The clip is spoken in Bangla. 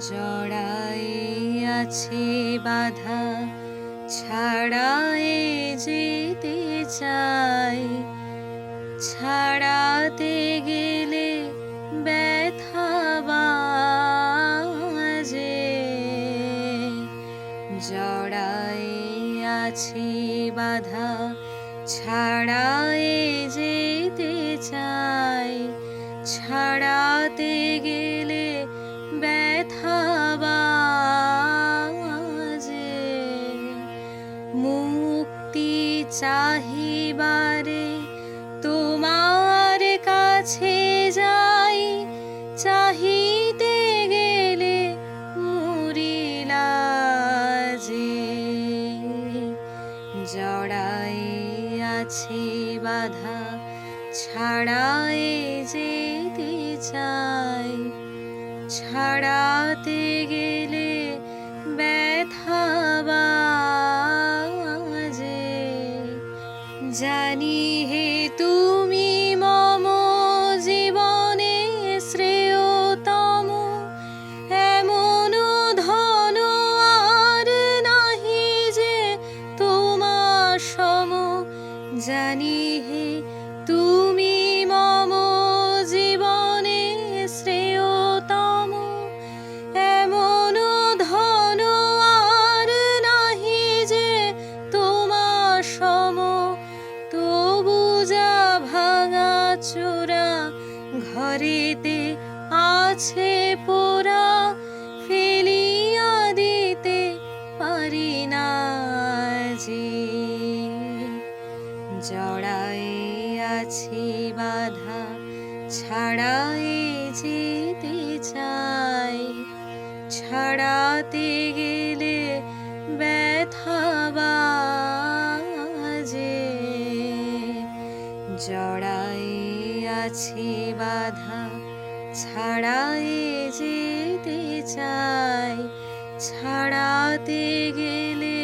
জড়ায়ে আছে বাধা, ছাড়ায়ে যেতে চাই, ছাড়াতে গেলে ব্যথা বাজে। জড়ায়ে আছে বাধা, ছাড়ায়ে যেতে চাই, ছাড়াতে গেলে ব্যথা বাজে। মুক্তি চাহিবারে তোমার কাছে যাই, চাহিতে গেলে মরি লাজে। জড়ায়ে আছে বাধা, ছাড়ায়ে যেতে চাই, ছাড়াতে গেলে ব্যথা বাজে। জানি হে তুমি মম জীবনে শ্রেয়তম, এমন ধন আর নাহি যে তোমার সম। জানি হে তুমি মম জীবনে শ্রেয়তম, এমন ধন আর নাহি যে তোমার সম। তবু যা ভাঙা চোরা ঘরেতে আছে পোড়া, ফেলিয়া দিতে পারি না যে। জড়ায়ে আছে বাধা, ছাড়ায়ে যেতে চাই, ছাড়াতে গেলে ব্যথা বাজে। জড়ায়ে আছে বাধা, ছাড়ায়ে যেতে চাই, ছাড়াতে গেলে